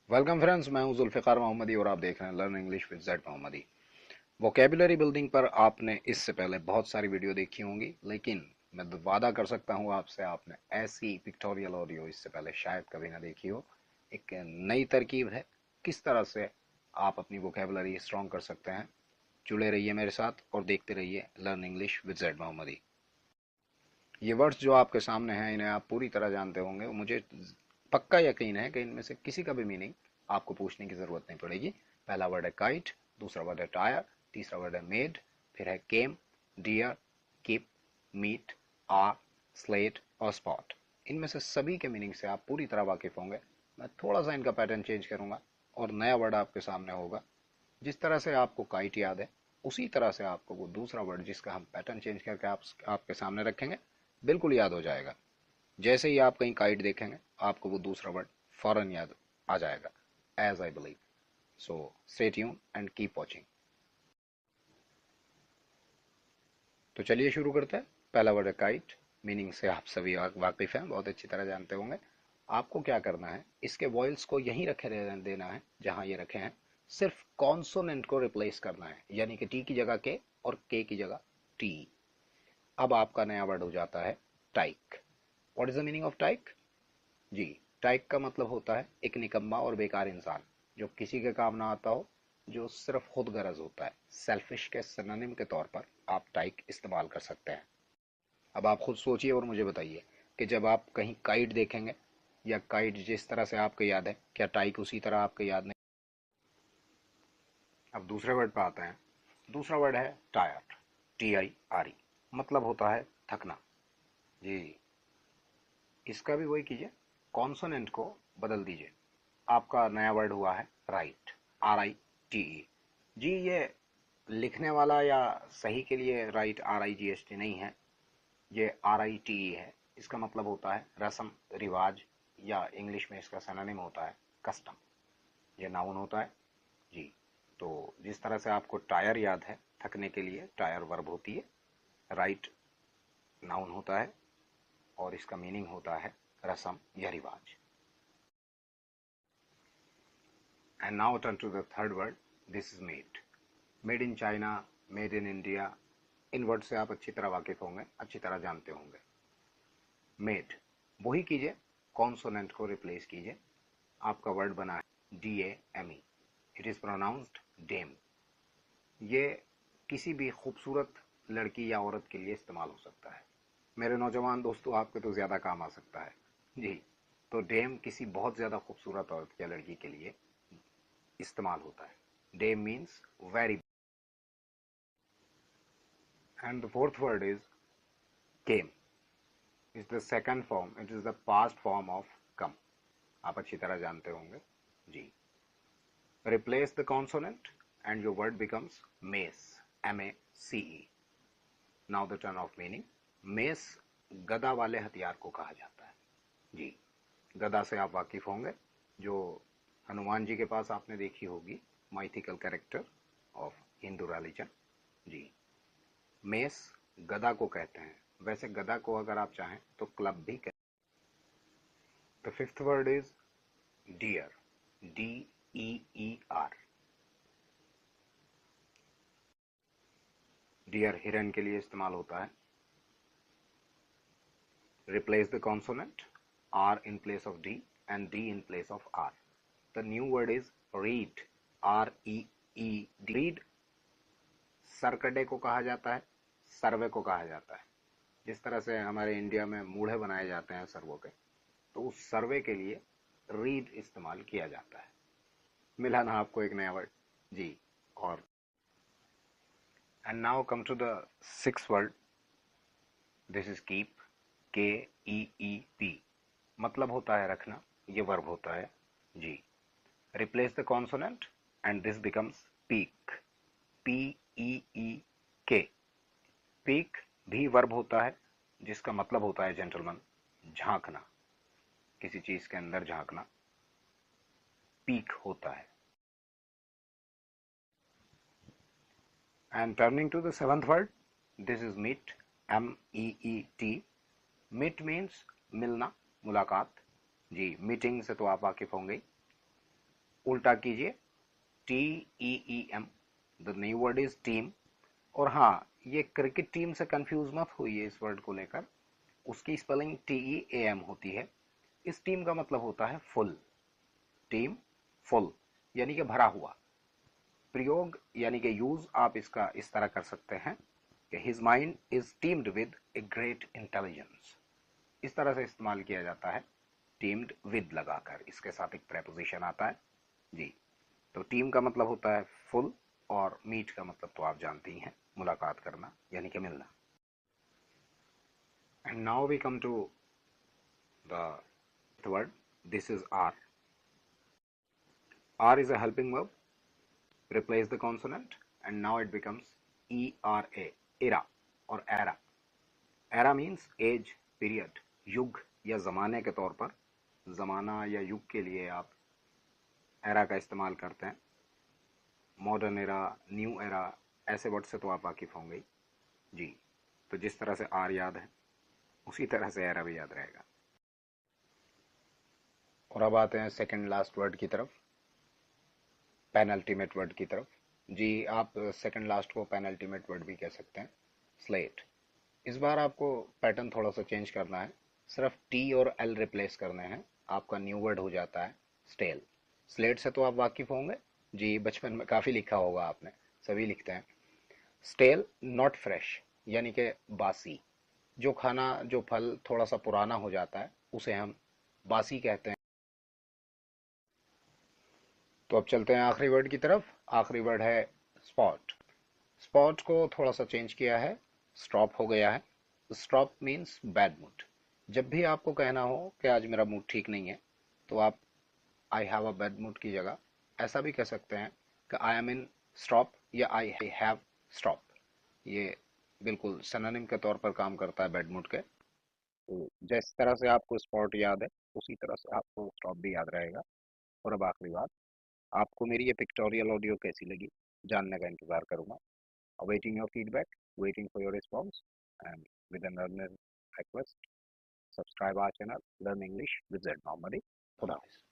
Welcome friends, मैं हूं जुल्फ़िकार मोहम्मदी और आप देख रहे हैं learn English with Z Mohammadi. Vocabulary building पर आपने इससे पहले बहुत सारी वीडियो देखी होंगी, लेकिन मैं वादा कर सकता हूं आपसे आपने ऐसी पिक्टोरियल ऑडियो इससे पहले शायद कभी ना देखी हो। एक नई तरकीब है किस तरह से आप अपनी वोकेबुलरी स्ट्रॉन्ग कर सकते हैं। जुड़े रहिए मेरे साथ और देखते रहिए लर्न इंग्लिश विद जेड मोहम्मदी। ये वर्ड्स जो आपके सामने हैं इन्हें आप पूरी तरह जानते होंगे। मुझे पक्का यकीन है कि इनमें से किसी का भी मीनिंग आपको पूछने की जरूरत नहीं पड़ेगी। पहला वर्ड है काइट, दूसरा वर्ड है टायर, तीसरा वर्ड है मेड, फिर है came, dear, keep, meet, are, slate और स्पॉट। इनमें से सभी के मीनिंग से आप पूरी तरह वाकिफ होंगे। मैं थोड़ा सा इनका पैटर्न चेंज करूंगा और नया वर्ड आपके सामने होगा। जिस तरह से आपको काइट याद है, उसी तरह से आपको वो दूसरा वर्ड जिसका हम पैटर्न चेंज करके आपके सामने रखेंगे बिल्कुल याद हो जाएगा। जैसे ही आप कहीं काइट देखेंगे आपको वो दूसरा वर्ड फौरन याद आ जाएगा, as I believe. So stay tuned and keep watching. तो चलिए शुरू करते हैं। पहला वर्ड है काइट। मीनिंग से आप सभी वाकिफ हैं, बहुत अच्छी तरह जानते होंगे। आपको क्या करना है, इसके वॉइल्स को यहीं रखे देना है जहां ये रखे हैं। सिर्फ कॉन्सोनेंट को रिप्लेस करना है, यानी कि टी की जगह के और के की जगह टी। अब आपका नया वर्ड हो जाता है tyke. What is the meaning of tyke? जी, टाइक का मतलब होता है एक निकम्मा और बेकार इंसान जो किसी के काम ना आता हो, जो सिर्फ खुद गरज होता है। सेल्फिश के सिनोनिम के तौर पर आप टाइक इस्तेमाल कर सकते हैं। अब आप खुद सोचिए और मुझे बताइए कि जब आप कहीं काइट देखेंगे या काइट जिस तरह से आपको याद है, क्या टाइक उसी तरह आपको याद नहीं? अब दूसरे वर्ड पर आते हैं। दूसरा वर्ड है टायर्ड, TIRE। मतलब होता है थकना। जी, इसका भी वही कीजिए, कॉन्सोनेंट को बदल दीजिए। आपका नया वर्ड हुआ है राइट, RITE। जी, ये लिखने वाला या सही के लिए राइट RIGHT नहीं है, ये RITE है। इसका मतलब होता है रस्म, रिवाज, या इंग्लिश में इसका सिनोनिम होता है कस्टम। ये नाउन होता है। जी, तो जिस तरह से आपको टायर याद है, थकने के लिए टायर वर्ब होती है, राइट नाउन होता है और इसका मीनिंग होता है रस्म या रिवाज। And now turn to the third word. This is made. Made in China, made in India। In word से आप अच्छी तरह वाकिफ होंगे, अच्छी तरह जानते होंगे। मेड, वही कीजिए, कॉन्सोनेंट को रिप्लेस कीजिए। आपका वर्ड बना है DAME। It is pronounced dame. ये किसी भी खूबसूरत लड़की या औरत के लिए इस्तेमाल हो सकता है। मेरे नौजवान दोस्तों, आपके तो ज्यादा काम आ सकता है। जी, तो डेम किसी बहुत ज्यादा खूबसूरत औरत या लड़की के लिए इस्तेमाल होता है। Dame means very. And the fourth word is came. Is the second form. It is the past form of come. आप अच्छी तरह जानते होंगे। जी, replace the consonant and your word becomes mace, MACE। Now the turn of meaning. mace गदा वाले हथियार को कहा जाता है। जी, गदा से आप वाकिफ होंगे, जो हनुमान जी के पास आपने देखी होगी, mythical character of Hindu religion. जी, मेस गदा को कहते हैं। वैसे गदा को अगर आप चाहें तो क्लब भी कहते हैं। The fifth word is deer, DEER। Deer हिरन के लिए इस्तेमाल होता है। Replace the consonant, R in place of D and D in place of R। The new word is read, REED। Reed सरकड़े को कहा जाता है, सर्वे को कहा जाता है। जिस तरह से हमारे इंडिया में मूढ़े बनाए जाते हैं सर्वों के, तो उस सर्वे के लिए रीड इस्तेमाल किया जाता है। मिला ना आपको एक नया वर्ड? जी। और and now come to the six word. This is keep, KEEP। मतलब होता है रखना, ये वर्ब होता है। जी, replace the consonant and this becomes peek, PEEK। Peek भी वर्ब होता है जिसका मतलब होता है जेंटलमैन, झांकना, किसी चीज के अंदर झांकना पीक होता है। And turning to the seventh word, this is meet, MEET। Meet means मिलना, मुलाकात। जी, मीटिंग से तो आप वाकिफ होंगे। उल्टा कीजिए, TEEM, the new word is team. और हाँ, ये क्रिकेट टीम से कंफ्यूज मत होइए इस वर्ड को लेकर, उसकी स्पेलिंग TEAM होती है। इस टीम का मतलब होता है फुल, टीम फुल यानी कि भरा हुआ। प्रयोग यानी कि यूज आप इसका इस तरह कर सकते हैं कि his mind is teemed with a great intelligence. इस तरह से इस्तेमाल किया जाता है, टीम्ड विद लगाकर, इसके साथ एक प्रेपोजिशन आता है जी। तो टीम का मतलब होता है फुल, और मीट का मतलब तो आप जानते ही हैं, मुलाकात करना यानी कि मिलना। And now we come to the word. This is R. R is a helping verb. Replace the consonant and now it becomes ERA. Era or era. Era means age, period, युग या ज़माने के तौर पर। ज़माना या युग के लिए आप एरा का इस्तेमाल करते हैं। मॉडर्न एरा, न्यू एरा, ऐसे वर्ड से तो आप वाकिफ़ होंगे ही जी। तो जिस तरह से आर याद है उसी तरह से एरा भी याद रहेगा। और अब आते हैं सेकंड लास्ट वर्ड की तरफ, पेनल्टीमेट वर्ड की तरफ जी। आप सेकंड लास्ट को पेनल्टीमेट वर्ड भी कह सकते हैं, स्लेट। इस बार आपको पैटर्न थोड़ा सा चेंज करना है, सिर्फ टी और एल रिप्लेस करने हैं, आपका न्यू वर्ड हो जाता है स्टेल। स्लेट से तो आप वाकिफ होंगे जी, बचपन में काफ़ी लिखा होगा आपने, सभी लिखते हैं। स्टेल नॉट फ्रेश यानी कि बासी। जो खाना, जो फल थोड़ा सा पुराना हो जाता है उसे हम बासी कहते हैं। तो अब चलते हैं आखिरी वर्ड की तरफ। आखिरी वर्ड है स्पॉट। स्पॉट को थोड़ा सा चेंज किया है, स्टॉप हो गया है। Stop means bad mood. जब भी आपको कहना हो कि आज मेरा मूड ठीक नहीं है, तो आप I have a bad mood की जगह ऐसा भी कह सकते हैं कि आई एम इन स्टॉप या आई हैव स्टॉप। ये बिल्कुल सिनोनिम के तौर पर काम करता है बैड मूड के। तो जिस तरह से आपको स्पॉट याद है उसी तरह से आपको स्टॉप भी याद रहेगा। और अब आखिरी बात, आपको मेरी ये पिक्टोरियल ऑडियो कैसी लगी जानने का इंतज़ार करूँगा। Awaiting your feedback, waiting for your response, and with another request, subscribe our channel, Learn English with Z Mohammadi. Khuda Hafiz.